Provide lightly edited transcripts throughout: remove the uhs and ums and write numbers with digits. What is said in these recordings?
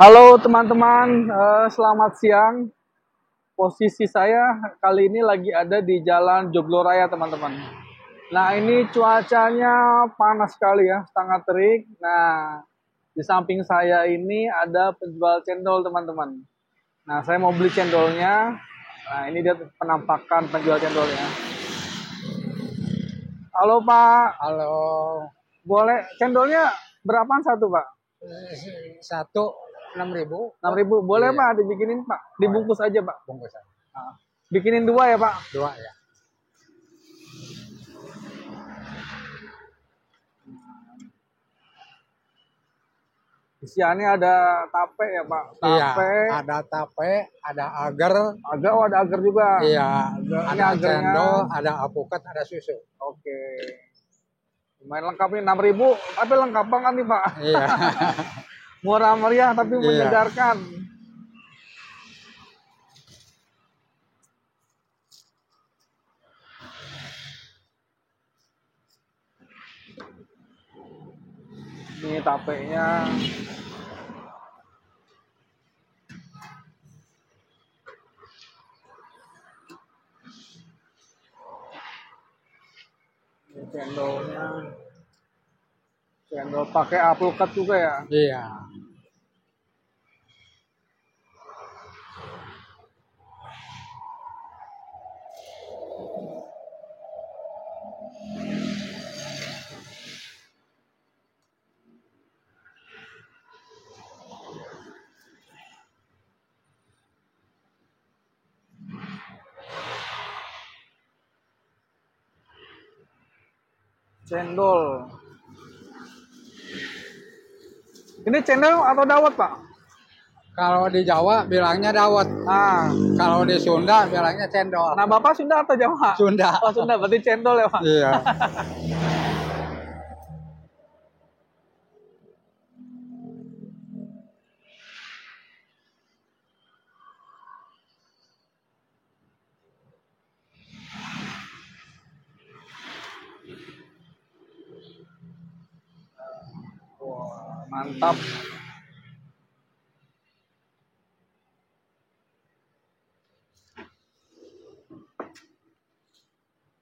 Halo teman-teman, selamat siang. Posisi saya kali ini lagi ada di Jalan Jogloraya teman-teman. Nah ini cuacanya panas sekali ya, sangat terik. Nah di samping saya ini ada penjual cendol teman-teman. Nah saya mau beli cendolnya. Nah ini dia penampakan penjual cendolnya. Halo Pak, Halo, boleh cendolnya berapaan satu Pak? satu 6.000. 6.000, boleh Iya. Pak dibikinin Pak, dibungkus aja Pak. Bungkusan. Nah, bikinin 2 ya Pak. 2 ya. Isiannya ada tape ya Pak. Iya, Tape, ada tape, ada agar, agak, oh ada agar juga. iya, Ini ada agarnya. cendol, ada alpukat, ada susu. Oke. Lumayan lengkap nih 6.000, tapi lengkap banget nih Pak. Iya. Murah meriah tapi Iya. menyegarkan. Ini tapenya. Ini cendolnya. Cendol pakai alpukat juga ya. Iya. Cendol. Ini cendol atau dawet Pak? Kalau di Jawa bilangnya dawet. Nah, Kalau di Sunda bilangnya cendol. nah Bapak Sunda atau Jawa? Sunda. Oh Sunda, berarti cendol ya Pak? Iya. Wah, mantap.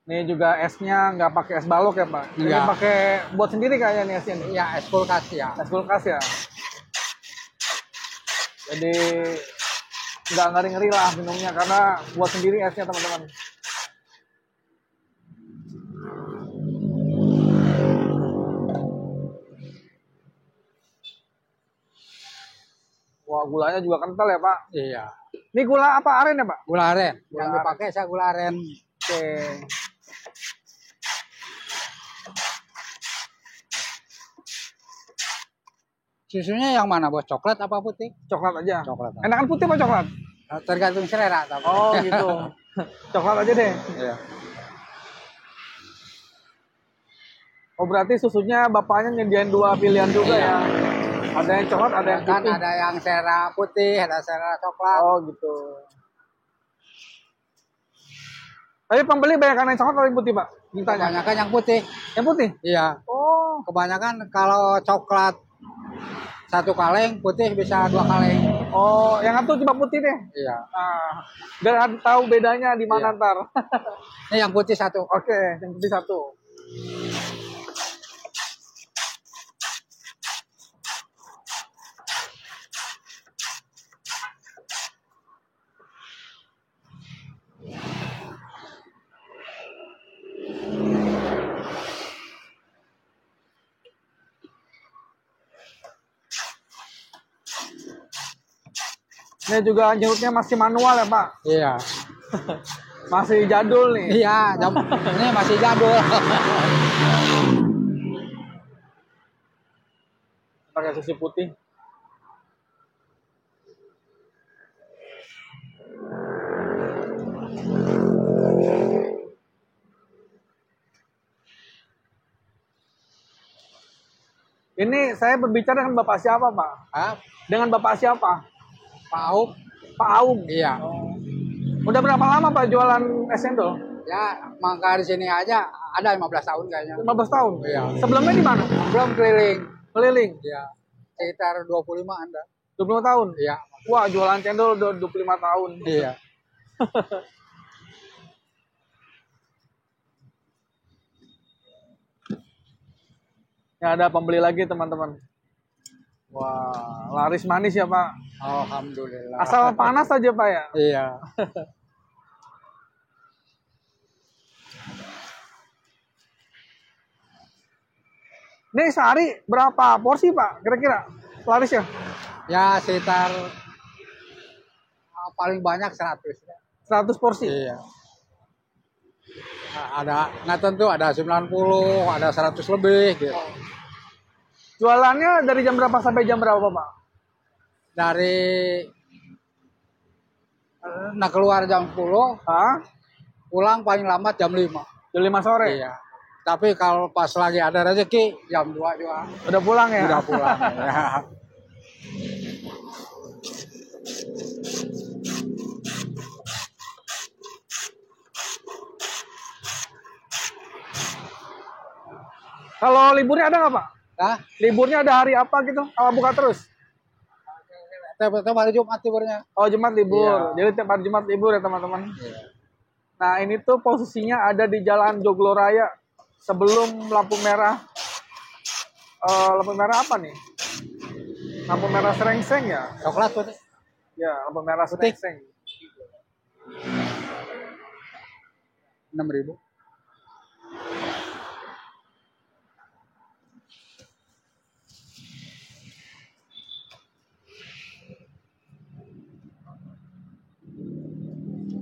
Ini juga esnya nggak pakai es balok ya Pak? Ini Nggak. pakai buat sendiri kayaknya nih esnya nih. Iya, es kulkas ya. Es kulkas ya. Jadi nggak ngeri-ngeri lah minumnya karena buat sendiri esnya teman-teman. Wah gulanya juga kental ya Pak. Iya. Ini gula apa aren ya Pak? Gula aren. Gula Yang aren. dipakai saya gula aren. Oke. Susunya yang mana, Bos? Coklat apa putih? Coklat aja. Coklat. Enakan putih apa coklat? Tergantung selera, tapi. Oh gitu. Coklat aja deh. Iya. Oh berarti susunya bapaknya nyediain 2 pilihan juga Iya. ya? Ada yang coklat, ada yang Kan putih. ada yang selera putih, ada selera coklat. Oh gitu. Tapi pembeli banyak yang coklat atau yang putih Pak? Mintanya. Kebanyakan yang putih. Yang putih? Iya. Oh. Kebanyakan kalau coklat 1 kaleng, putih bisa 2 kaleng. Oh, yang satu cuma putih deh. Iya. Nah, biar tahu bedanya di mana Iya. ntar. Ini yang putih 1. Oke, yang putih 1. Ini juga nyurutnya masih manual ya Pak? Iya. Masih jadul nih. Iya, ini masih jadul. Pakai susu putih. Ini saya berbicara dengan Bapak siapa Pak? Hah? Dengan Bapak siapa? Pak Auk? Pak Aung. Iya. Udah berapa lama Pak jualan es cendol? Ya, mangka di sini aja ada 15 tahun kayaknya. 15 tahun? Iya. Sebelumnya di mana? Belum keliling. Keliling. Iya. Sekitar 25 ada. 25 tahun? Iya. Wah, jualan cendol udah 25 tahun. Iya. Ya, ada pembeli lagi teman-teman. Wah, laris manis ya Pak. Alhamdulillah. Asal panas aja Pak ya? Iya. Ini sehari berapa porsi Pak kira-kira laris ya? Ya sekitar paling banyak 100. 100 porsi? Iya. Nah, ada nggak tentu, ada 90, ada 100 lebih gitu. Jualannya dari jam berapa sampai jam berapa Pak? Dari keluar jam 10, pulang paling lambat jam 5. Jam 5 sore? Iya. Tapi kalau pas lagi ada rezeki jam 2 juga. Udah pulang ya? Udah pulang. Ya. Kalau liburnya ada nggak Pak? Nah, Liburnya ada hari apa gitu? Kalau buka terus? tiap hari Jumat liburnya. Oh, Jumat libur. Iya. Jadi tiap hari Jumat libur ya teman-teman. Iya. Nah, ini tuh posisinya ada di Jalan Jogloraya sebelum lampu merah. Lampu merah apa nih? Lampu merah Serengseng ya? Coklat putih. Ya, lampu merah Serengseng. 6.000.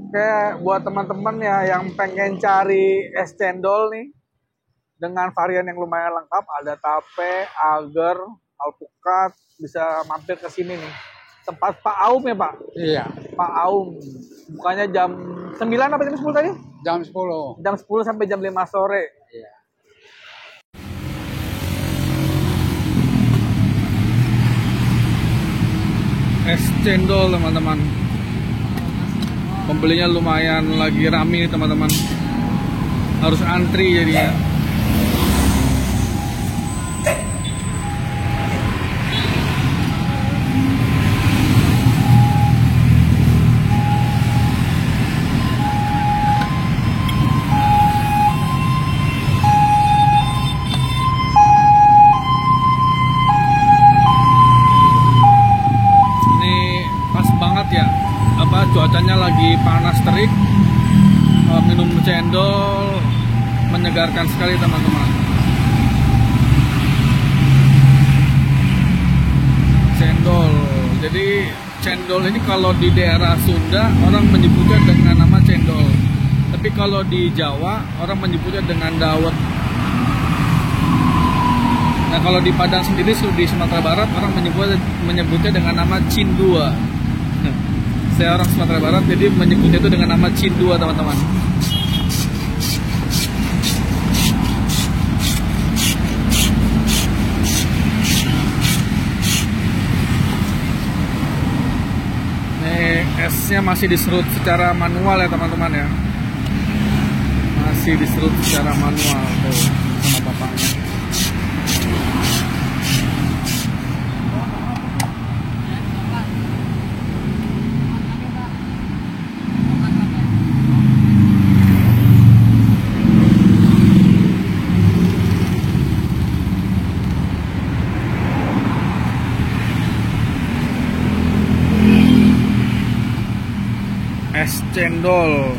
Oke, buat teman-teman ya yang pengen cari es cendol nih dengan varian yang lumayan lengkap, ada tape, agar, alpukat, bisa mampir ke sini nih. Tempat Pak Aum ya Pak? Iya. Pak Aum. Bukanya jam 9 apa jam 10 tadi? Jam 10. Jam 10 sampai jam 5 sore. Iya. Es cendol teman-teman. Pembelinya lumayan lagi rame nih teman-teman. Harus antri jadinya. Cuacanya lagi panas terik, minum cendol menyegarkan sekali teman-teman. Cendol, jadi cendol ini kalau di daerah Sunda orang menyebutnya dengan nama cendol, tapi kalau di Jawa orang menyebutnya dengan dawet. Nah kalau di Padang sendiri di Sumatera Barat orang menyebutnya dengan nama cindua. Saya orang Sumatera Barat, jadi menyebutnya itu dengan nama cindua teman-teman. Nih esnya masih diserut secara manual ya teman-teman ya. Masih diserut secara manual tuh sama bapaknya. Es cendol.